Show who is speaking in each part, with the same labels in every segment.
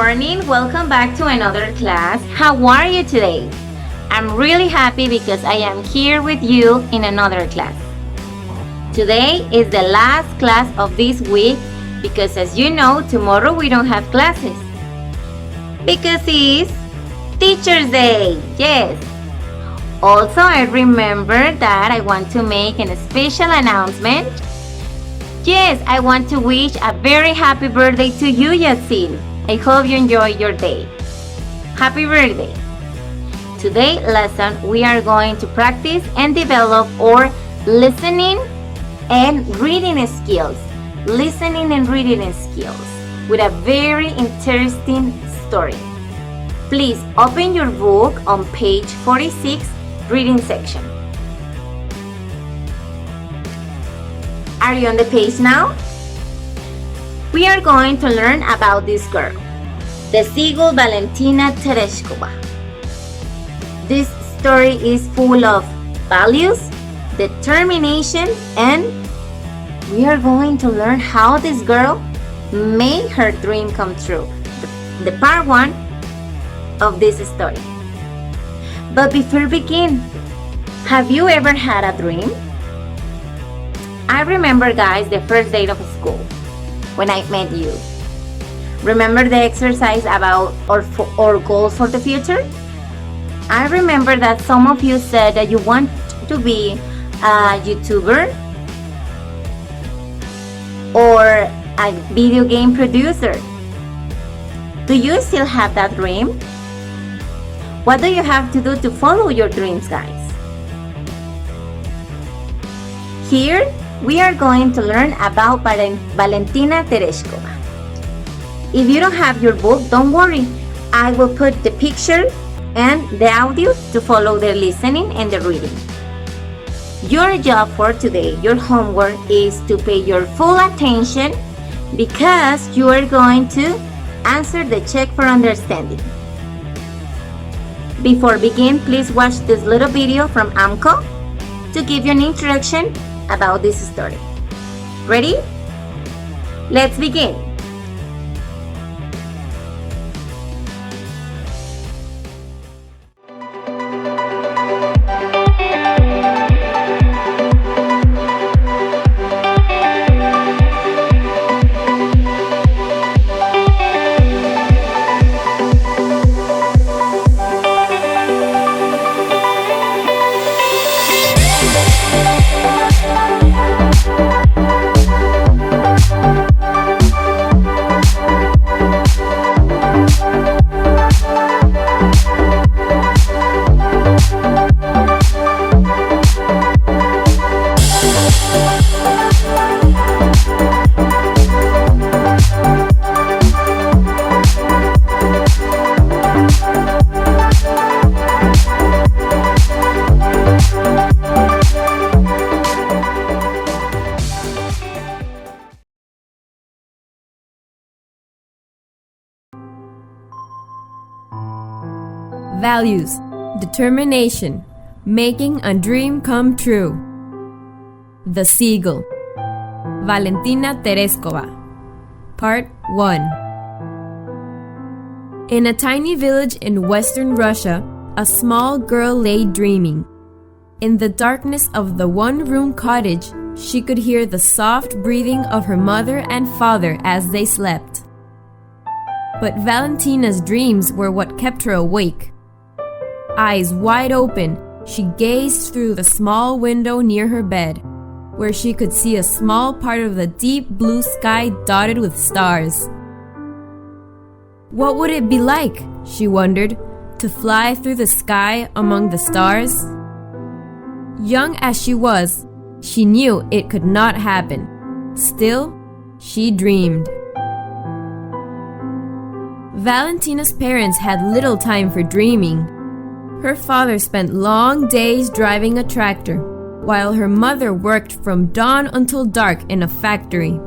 Speaker 1: morning. Welcome back to another class. How are you today? I'm really happy because I am here with you in another class. Today is the last class of this week because as you know, tomorrow we don't have classes. Because it's Teacher's Day. Yes. Also, I remember that I want to make a special announcement. Yes, I want to wish a very happy birthday to you, Yassin. I hope you enjoy your day. Happy birthday! Today's lesson, we are going to practice and develop our listening and reading skills. Listening and reading skills with a very interesting story. Please open your book on page 46, reading section. Are you on the page now? We are going to learn about this girl, the seagull Valentina Tereshkova. This story is full of values, determination, and we are going to learn how this girl made her dream come true. The part 1 of this story. But before we begin, have you ever had a dream? I remember, guys, the first day of school when I met you. Remember the exercise about our goals for the future? I remember that some of you said that you want to be a YouTuber or a video game producer. Do you still have that dream? What do you have to do to follow your dreams, guys? Here, we are going to learn about Valentina Tereshkova. If you don't have your book, don't worry. I will put the picture and the audio to follow the listening and the reading. Your job for today, your homework is to pay your full attention because you are going to answer the check for understanding. Before begin, please watch this little video from AMCO to give you an introduction about this story. Ready? Let's begin.
Speaker 2: Values, determination, making a dream come true. The Seagull, Valentina Tereshkova. Part 1. In a tiny village in western Russia, a small girl lay dreaming. In the darkness of the one-room cottage, she could hear the soft breathing of her mother and father as they slept. But Valentina's dreams were what kept her awake. Eyes wide open, she gazed through the small window near her bed, where she could see a small part of the deep blue sky dotted with stars. What would it be like, she wondered, to fly through the sky among the stars? Young as she was, she knew it could not happen. Still, she dreamed. Valentina's parents had little time for dreaming. Her father spent long days driving a tractor, while her mother worked from dawn until dark in a factory.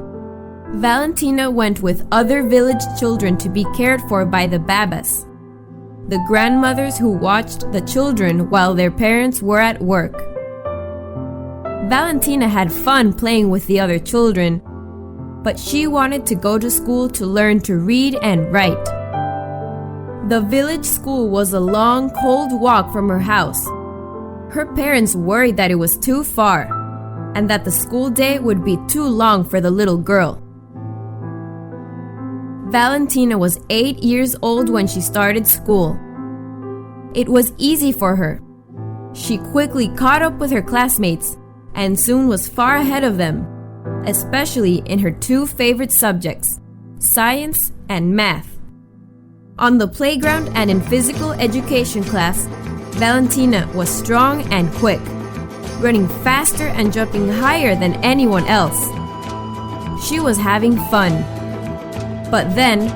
Speaker 2: Valentina went with other village children to be cared for by the babas, the grandmothers who watched the children while their parents were at work. Valentina had fun playing with the other children, but she wanted to go to school to learn to read and write. The village school was a long, cold walk from her house. Her parents worried that it was too far and that the school day would be too long for the little girl. Valentina was 8 years old when she started school. It was easy for her. She quickly caught up with her classmates and soon was far ahead of them, especially in her two favorite subjects, science and math. On the playground and in physical education class, Valentina was strong and quick, running faster and jumping higher than anyone else. She was having fun. But then,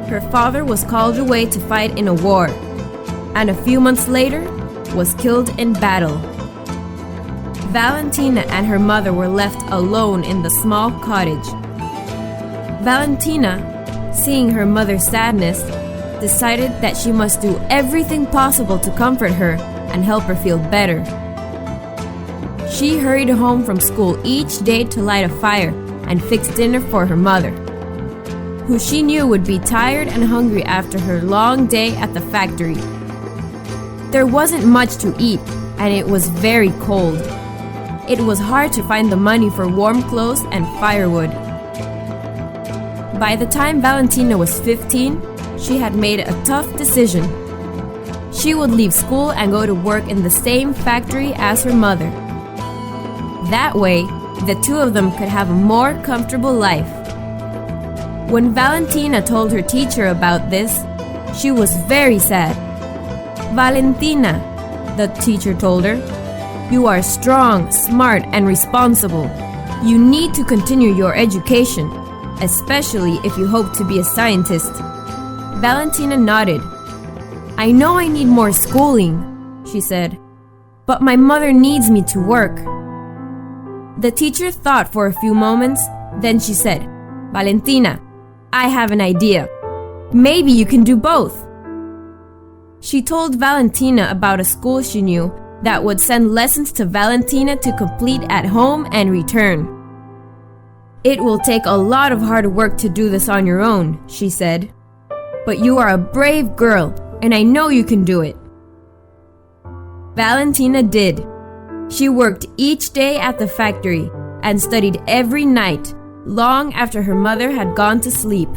Speaker 2: her father was called away to fight in a war, and a few months later was killed in battle. Valentina and her mother were left alone in the small cottage. Valentina, seeing her mother's sadness, decided that she must do everything possible to comfort her and help her feel better. She hurried home from school each day to light a fire and fix dinner for her mother, who she knew would be tired and hungry after her long day at the factory. There wasn't much to eat, and it was very cold. It was hard to find the money for warm clothes and firewood. By the time Valentina was 15, she had made a tough decision. She would leave school and go to work in the same factory as her mother. That way, the two of them could have a more comfortable life. When Valentina told her teacher about this, she was very sad. "Valentina," the teacher told her, "you are strong, smart, and responsible. You need to continue your education, especially if you hope to be a scientist." Valentina nodded. "I know I need more schooling," she said, "but my mother needs me to work." The teacher thought for a few moments, then she said, "Valentina, I have an idea. Maybe you can do both." She told Valentina about a school she knew that would send lessons to Valentina to complete at home and return. "It will take a lot of hard work to do this on your own," she said. "But you are a brave girl, and I know you can do it." Valentina did. She worked each day at the factory and studied every night, long after her mother had gone to sleep.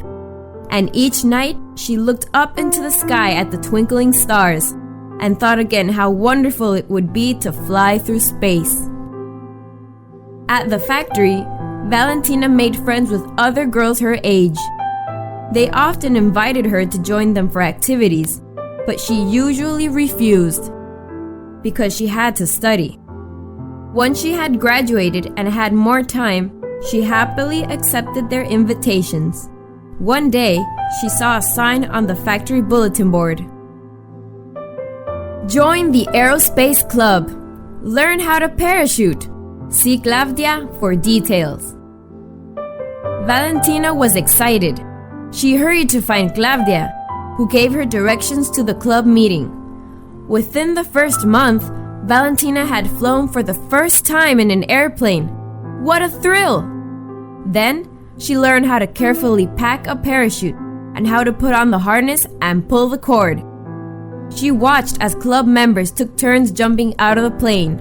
Speaker 2: And each night, she looked up into the sky at the twinkling stars and thought again how wonderful it would be to fly through space. At the factory, Valentina made friends with other girls her age. They often invited her to join them for activities, but she usually refused because she had to study. Once she had graduated and had more time, she happily accepted their invitations. One day, she saw a sign on the factory bulletin board. "Join the Aerospace Club. Learn how to parachute. See Claudia for details." Valentina was excited. She hurried to find Claudia, who gave her directions to the club meeting. Within the first month, Valentina had flown for the first time in an airplane. What a thrill! Then, she learned how to carefully pack a parachute and how to put on the harness and pull the cord. She watched as club members took turns jumping out of the plane.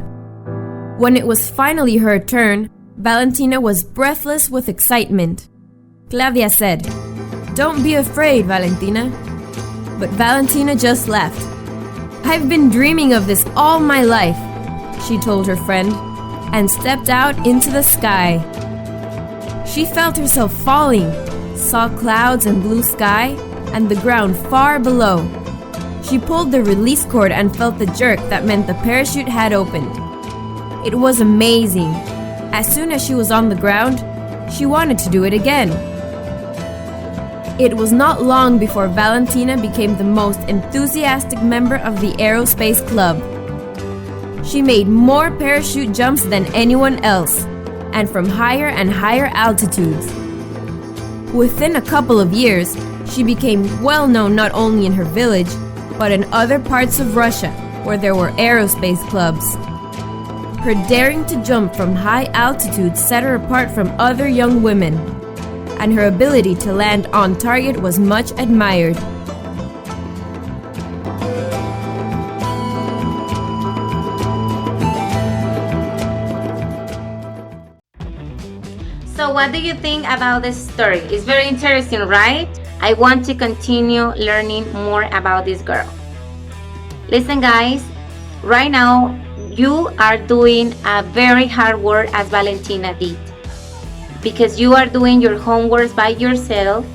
Speaker 2: When it was finally her turn, Valentina was breathless with excitement. Claudia said, "Don't be afraid, Valentina." But Valentina just laughed. "I've been dreaming of this all my life," she told her friend, and stepped out into the sky. She felt herself falling, saw clouds and blue sky, and the ground far below. She pulled the release cord and felt the jerk that meant the parachute had opened. It was amazing. As soon as she was on the ground, she wanted to do it again. It was not long before Valentina became the most enthusiastic member of the Aerospace Club. She made more parachute jumps than anyone else, and from higher and higher altitudes. Within a couple of years, she became well known not only in her village, but in other parts of Russia where there were aerospace clubs. Her daring to jump from high altitudes set her apart from other young women, and her ability to land on target was much admired.
Speaker 1: So what do you think about this story? It's very interesting, right? I want to continue learning more about this girl. Listen guys, right now you are doing a very hard work as Valentina did, because you are doing your homework by yourself.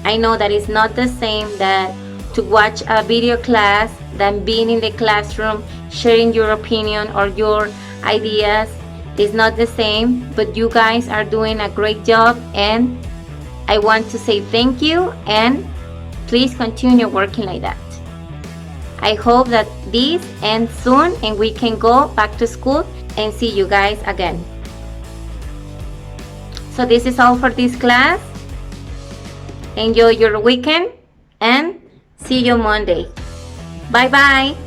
Speaker 1: I know that it's not the same that to watch a video class than being in the classroom sharing your opinion or your ideas. It's not the same, but you guys are doing a great job, and I want to say thank you, and please continue working like that. I hope that this ends soon and we can go back to school and see you guys again. So this is all for this class. Enjoy your weekend and see you Monday. Bye bye.